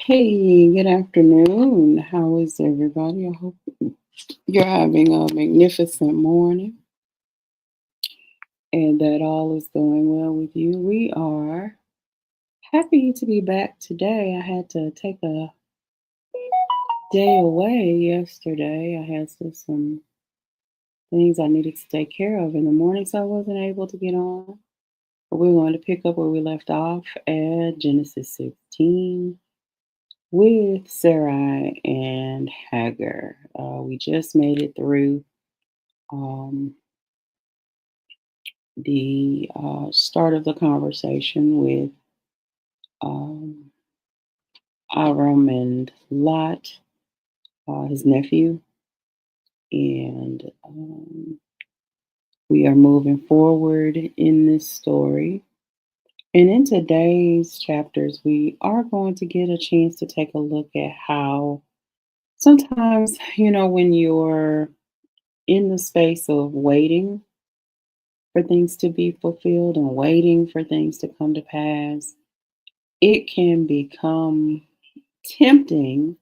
Hey, good afternoon. How is everybody? I hope you're having a magnificent morning and that all is going well with you. We are happy to be back today. I had to take a day away yesterday. I had some things I needed to take care of in the morning, so I wasn't able to get on. But we're going to pick up where we left off at Genesis 16 with Sarai and Hagar. We just made it through um, the start of the conversation with um, Abram and Lot, his nephew, and we are moving forward in this story. And in today's chapters, we are going to get a chance to take a look at how sometimes, when you're in the space of waiting for things to be fulfilled and waiting for things to come to pass, it can become tempting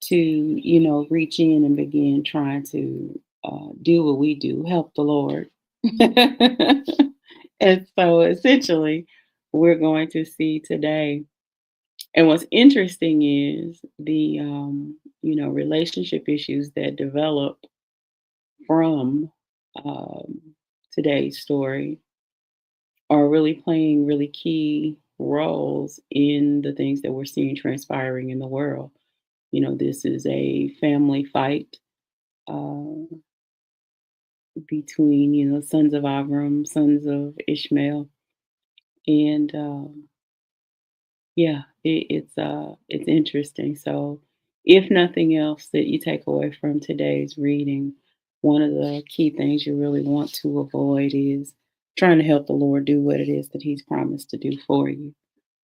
to, reach in and begin trying to do what we do, help the Lord. And so essentially, we're going to see today. And what's interesting is the, relationship issues that develop from um, today's story are really playing really key roles in the things that we're seeing transpiring in the world. This is a family fight uh, between, sons of Avram, sons of Ishmael, and yeah, it's interesting. So, if nothing else that you take away from today's reading, one of the key things you really want to avoid is trying to help the Lord do what it is that He's promised to do for you.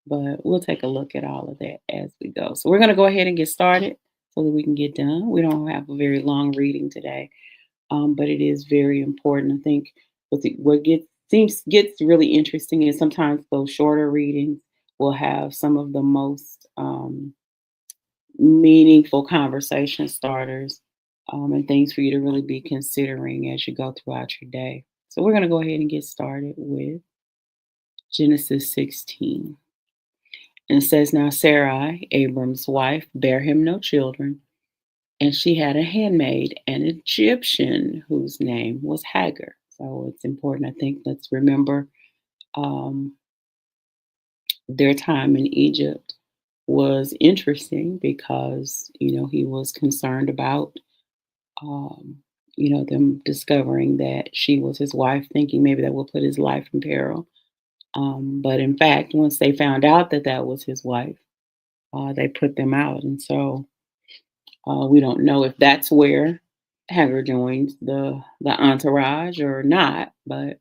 But we'll take a look at all of that as we go. So we're going to go ahead and get started so that we can get done. We don't have a very long reading today, but it is very important. I think what gets really interesting is sometimes those shorter readings will have some of the most meaningful conversation starters and things for you to really be considering as you go throughout your day. So we're going to go ahead and get started with Genesis 16. And it says, Now Sarai, Abram's wife, bare him no children, and she had a handmaid, an Egyptian, whose name was Hagar. So it's important, I think, let's remember um, their time in Egypt was interesting because, he was concerned about, um, them discovering that she was his wife, thinking maybe that would put his life in peril. But in fact, once they found out that that was his wife, they put them out. And so we don't know if that's where Hagar joins the entourage or not. But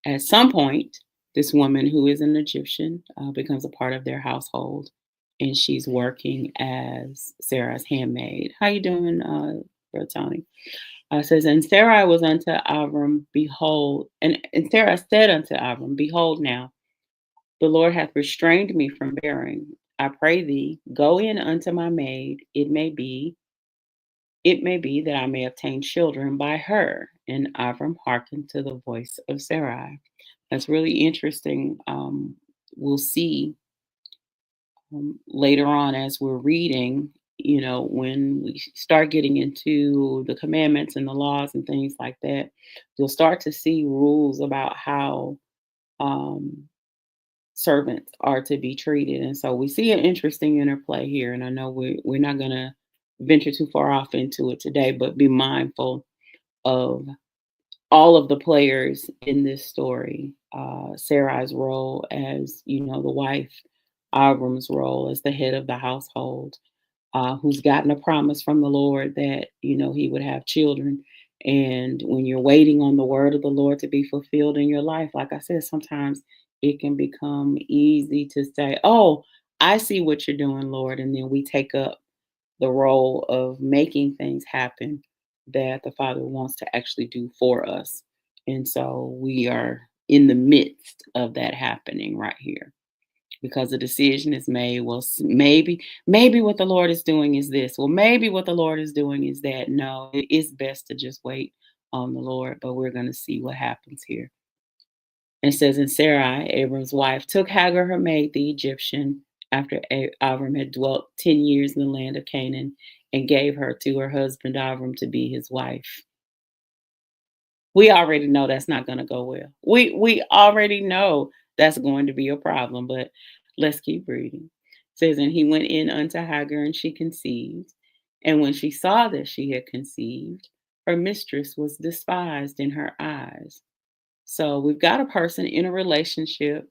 at some point, this woman who is an Egyptian becomes a part of their household, and she's working as Sarah's handmaid. How you doing, Brother Tony? It says, and Sarai was unto Abram, behold, and Sarah said unto Abram, behold now, the Lord hath restrained me from bearing. I pray thee, go in unto my maid. It may be that I may obtain children by her. And Abram hearkened to the voice of Sarai. That's really interesting. We'll see later on as we're reading, when we start getting into the commandments and the laws and things like that, you'll start to see rules about how um, servants are to be treated. And so we see an interesting interplay here. And I know we're not going to venture too far off into it today, but be mindful of all of the players in this story. Sarai's role as, the wife, Abram's role as the head of the household, who's gotten a promise from the Lord that, he would have children. And when you're waiting on the word of the Lord to be fulfilled in your life, like I said, sometimes it can become easy to say, oh, I see what you're doing, Lord. And then we take up the role of making things happen that the Father wants to actually do for us. And so we are in the midst of that happening right here. because the decision is made. Well, maybe what the Lord is doing is this. Well, maybe what the Lord is doing is that. No, it is best to just wait on the Lord, but we're going to see what happens here. And it says, and Sarai, Abram's wife, took Hagar, her maid, the Egyptian, after Abram had dwelt 10 years in the land of Canaan, and gave her to her husband Abram to be his wife. We already know that's not going to go well. We already know that's going to be a problem, but let's keep reading. It says, and he went in unto Hagar, and she conceived. And when she saw that she had conceived, her mistress was despised in her eyes. So we've got a person in a relationship,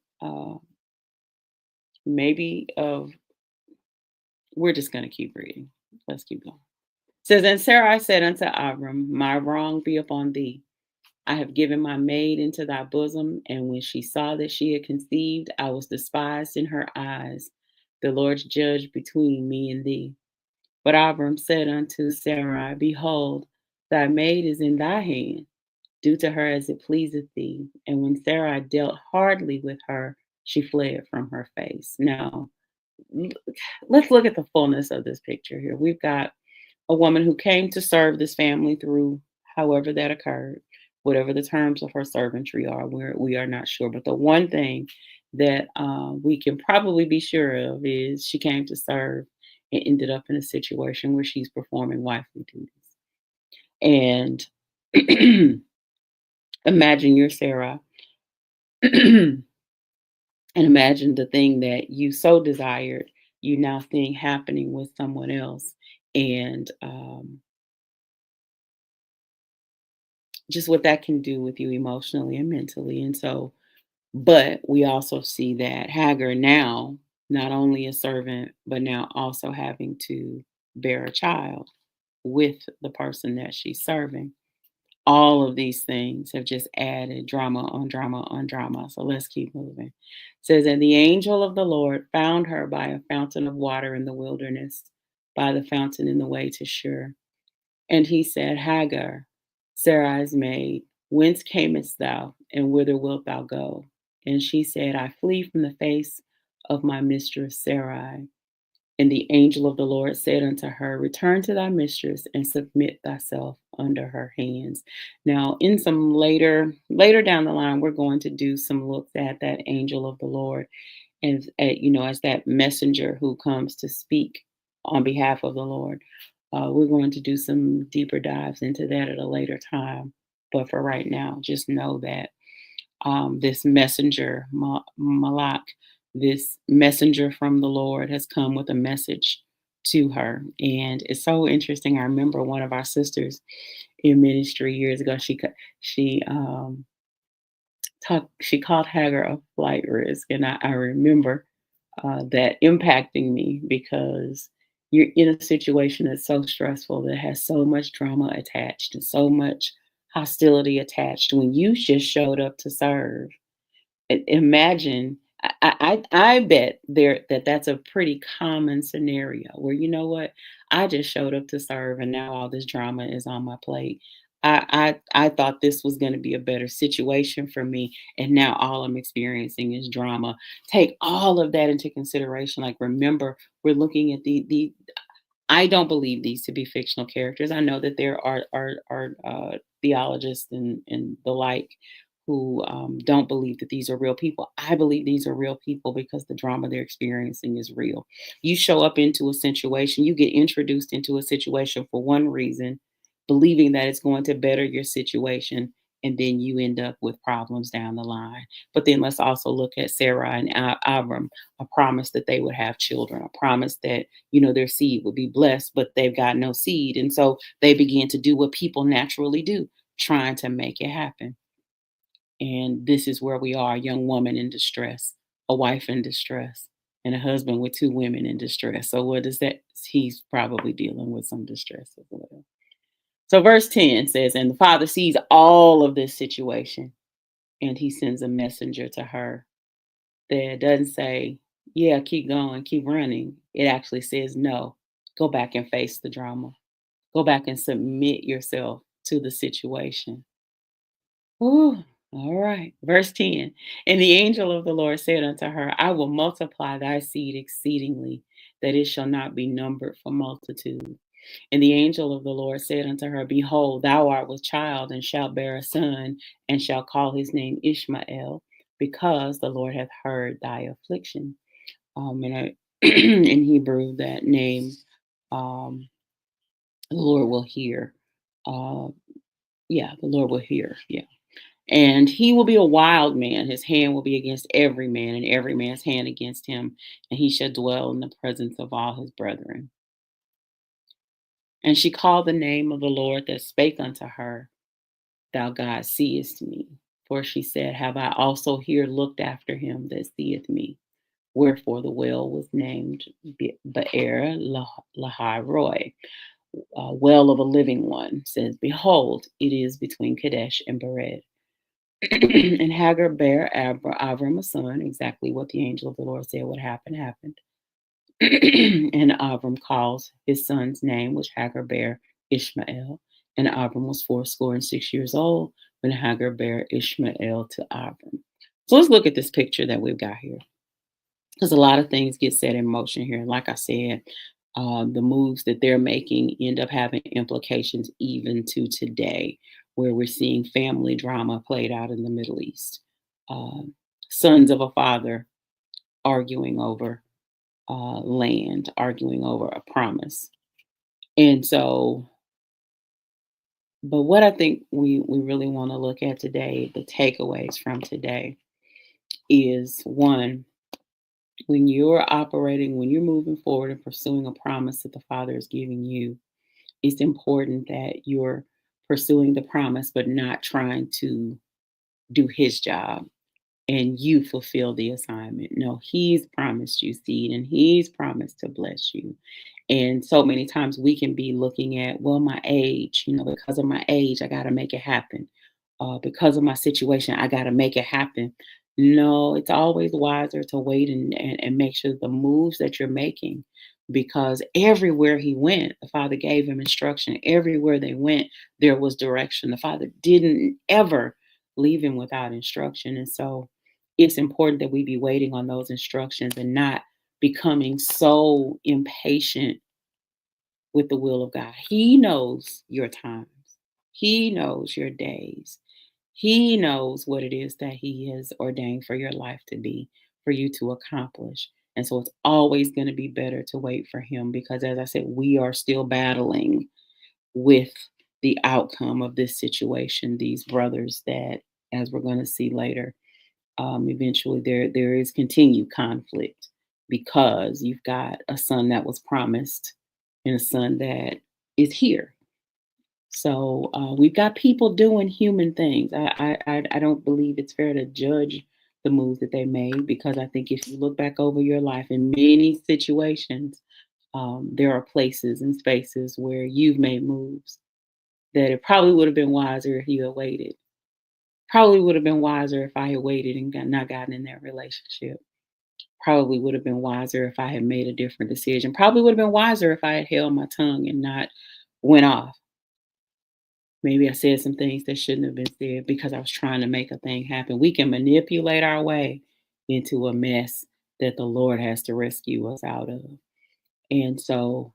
maybe of, we're just going to keep reading. Let's keep going. It says, and Sarai said unto Abram, my wrong be upon thee. I have given my maid into thy bosom. And when she saw that she had conceived, I was despised in her eyes. The Lord judged between me and thee. But Abram said unto Sarai, behold, thy maid is in thy hand. Do to her as it pleaseth thee. And when Sarai dealt hardly with her, she fled from her face. Now, l- let's look at the fullness of this picture here. We've got a woman who came to serve this family through however that occurred, whatever the terms of her servantry are, we are not sure. But the one thing that we can probably be sure of is she came to serve and ended up in a situation where she's performing wifely duties. And imagine you're Sarah, and imagine the thing that you so desired, you now seeing happening with someone else. And just what that can do with you emotionally and mentally. And so, but we also see that Hagar now, not only a servant, but now also having to bear a child with the person that she's serving. All of these things have just added drama on drama on drama. So let's keep moving. It says, and the angel of the Lord found her by a fountain of water in the wilderness, by the fountain in the way to Shur. And he said, Hagar, Sarai's maid, whence camest thou, and whither wilt thou go? And she said, I flee from the face of my mistress Sarai. And the angel of the Lord said unto her, return to thy mistress and submit thyself under her hands. Now, in some later down the line, we're going to do some looks at that angel of the Lord and as that messenger who comes to speak on behalf of the Lord. We're going to do some deeper dives into that at a later time. But for right now, just know that this messenger, Malak, this messenger from the Lord has come with a message to her. And it's so interesting. I remember one of our sisters in ministry years ago, she she called Hagar a flight risk. And I remember that impacting me because you're in a situation that's so stressful, that has so much drama attached and so much hostility attached when you just showed up to serve. Imagine, I bet that's a pretty common scenario where, you know what, I just showed up to serve and now all this drama is on my plate. I thought this was going to be a better situation for me, and now all I'm experiencing is drama. Take all of that into consideration. Like, remember, we're looking at the I don't believe these to be fictional characters. I know that there are theologists and the like who don't believe that these are real people. I believe these are real people because the drama they're experiencing is real. You show up into a situation, you get introduced into a situation for one reason, believing that it's going to better your situation, and then you end up with problems down the line. But then let's also look at Sarah and Abram, a promise that they would have children, a promise that their seed would be blessed, but they've got no seed. And so they begin to do what people naturally do, trying to make it happen. And this is where we are: a young woman in distress, a wife in distress, and a husband with two women in distress. So what is that? He's probably dealing with some distress as well. So verse 10 says, and the father sees all of this situation, and he sends a messenger to her that doesn't say, yeah, keep going, keep running. It actually says, no, go back and face the drama. Go back and submit yourself to the situation. Ooh. All right. Verse 10. And the angel of the Lord said unto her, I will multiply thy seed exceedingly, that it shall not be numbered for multitude. And the angel of the Lord said unto her, Behold, thou art with child, and shalt bear a son, and shall call his name Ishmael, because the Lord hath heard thy affliction. In Hebrew, that name, um, the Lord will hear. Uh, yeah, the Lord will hear. Yeah. And he will be a wild man. His hand will be against every man, and every man's hand against him. And he shall dwell in the presence of all his brethren. And she called the name of the Lord that spake unto her, Thou God seest me. For she said, Have I also here looked after him that seeth me? Wherefore the well was named Be'er Lahai Roy, well of a living one. Says, Behold, it is between Kadesh and Bered. And Hagar bare Abram a son, exactly what the angel of the Lord said would happen, happened. And Abram calls his son's name, which Hagar bare Ishmael. And Abram was 86 old when Hagar bare Ishmael to Abram. So let's look at this picture that we've got here, because a lot of things get set in motion here. Like I said, the moves that they're making end up having implications even to today, where we're seeing family drama played out in the Middle East. Um, Sons of a father arguing over land, arguing over a promise. And so, but what I think we really want to look at today, the takeaways from today, is one, when you're moving forward and pursuing a promise that the Father is giving you, it's important that you're pursuing the promise, but not trying to do his job and you fulfill the assignment. No, he's promised you seed and he's promised to bless you. And so many times we can be looking at, well, my age, because of my age, I got to make it happen. Because of my situation, I got to make it happen. No, it's always wiser to wait and make sure the moves that you're making, because everywhere he went, the Father gave him instruction. Everywhere they went, there was direction. The Father didn't ever leave him without instruction. And so it's important that we be waiting on those instructions and not becoming so impatient with the will of God. He knows your times. He knows your days. He knows what it is that he has ordained for your life to be, for you to accomplish. And so it's always going to be better to wait for him, because as I said, we are still battling with the outcome of this situation. These brothers that, as we're going to see later, eventually there is continued conflict, because you've got a son that was promised and a son that is here. So we've got people doing human things. I don't believe it's fair to judge the moves that they made, because I think if you look back over your life in many situations, there are places and spaces where you've made moves that it probably would have been wiser if you had waited. Probably would have been wiser if I had waited and not gotten in that relationship. Probably would have been wiser if I had made a different decision. Probably would have been wiser if I had held my tongue and not went off. Maybe I said some things that shouldn't have been said because I was trying to make a thing happen. We can manipulate our way into a mess that the Lord has to rescue us out of. And so,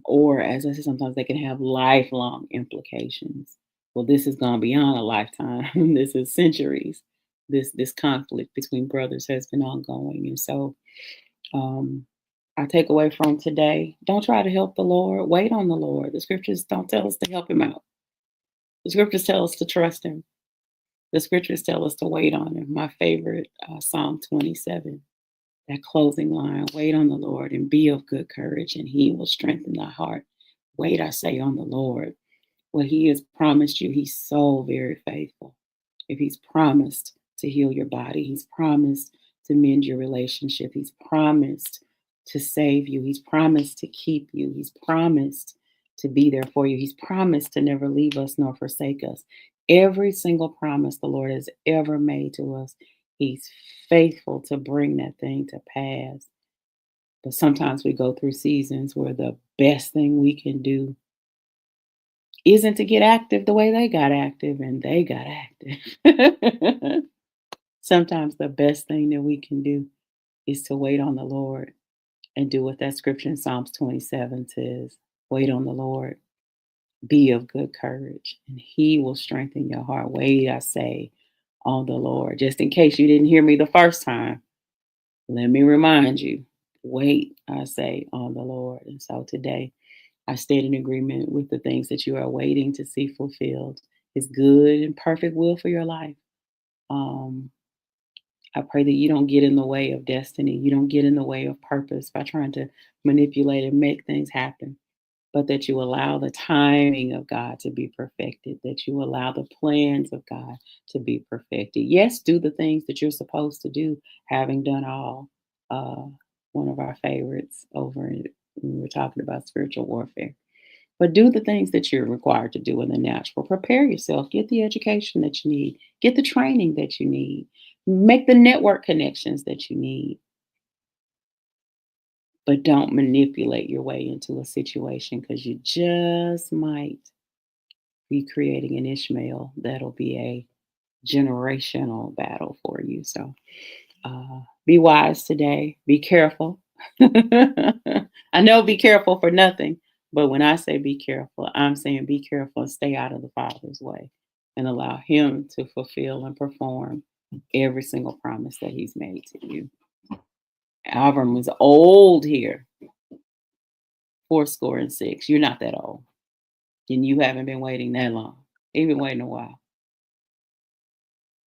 or as I said, sometimes they can have lifelong implications. Well, this has gone beyond a lifetime. This is centuries. This conflict between brothers has been ongoing. And so, um, I take away from today, don't try to help the Lord. Wait on the Lord. The scriptures don't tell us to help him out. The scriptures tell us to trust him. The scriptures tell us to wait on him. My favorite, Psalm 27, that closing line, wait on the Lord and be of good courage, and he will strengthen thy heart. Wait, I say, on the Lord. What he has promised you, he's so very faithful. If he's promised to heal your body, he's promised to mend your relationship, he's promised to save you, he's promised to keep you, he's promised to be there for you, he's promised to never leave us nor forsake us. Every single promise the Lord has ever made to us, he's faithful to bring that thing to pass. But sometimes we go through seasons where the best thing we can do isn't to get active the way they got active, and they got active. Sometimes the best thing that we can do is to wait on the Lord and do what that scripture in Psalms 27 says. Wait on the Lord, be of good courage, and he will strengthen your heart. Wait, I say, on the Lord. Just in case you didn't hear me the first time, let me remind you, wait, I say, on the Lord. And so today, I stand in agreement with the things that you are waiting to see fulfilled. His good and perfect will for your life. Um, I pray that you don't get in the way of destiny. You don't get in the way of purpose by trying to manipulate and make things happen, but that you allow the timing of God to be perfected, that you allow the plans of God to be perfected. Yes, do the things that you're supposed to do, having done all. Uh, One of our favorites when we're talking about spiritual warfare. But do the things that you're required to do in the natural. Prepare yourself, get the education that you need, get the training that you need, make the network connections that you need, but don't manipulate your way into a situation because you just might be creating an Ishmael that'll be a generational battle for you. So be wise today. Be careful. I know be careful for nothing, but when I say be careful, I'm saying be careful and stay out of the Father's way and allow Him to fulfill and perform every single promise that He's made to you. Avram was old here, 86. You're not that old, and you haven't been waiting that long. You've been waiting a while.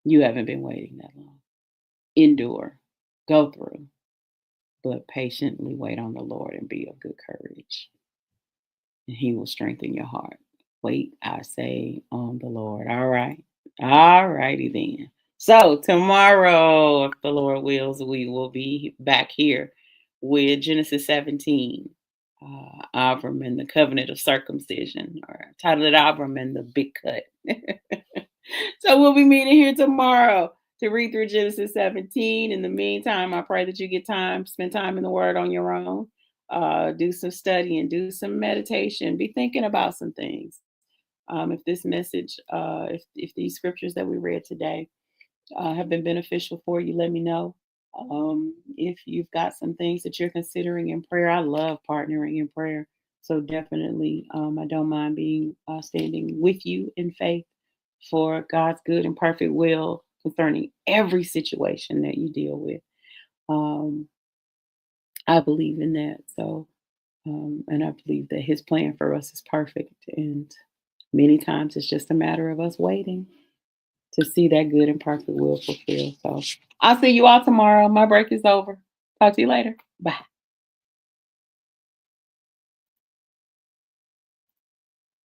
You haven't been waiting that long. Endure, go through, but patiently wait on the Lord and be of good courage, and He will strengthen your heart. Wait, I say, on the Lord. All right. All righty then. So, tomorrow, if the Lord wills, we will be back here with Genesis 17, Abram and the covenant of circumcision, or titled Abram and the big cut. So we'll be meeting here tomorrow to read through Genesis 17. In the meantime, I pray that you get time, spend time in the Word on your own. Do some studying, do some meditation, be thinking about some things. If this message, if these scriptures that we read today have been beneficial for you, let me know. If you've got some things that you're considering in prayer, I love partnering in prayer. So definitely, I don't mind being standing with you in faith for God's good and perfect will concerning every situation that you deal with. Um, I believe in that. So, and I believe that His plan for us is perfect. And many times it's just a matter of us waiting to see that good and perfect will fulfilled. So I'll see you all tomorrow. My break is over. Talk to you later. Bye.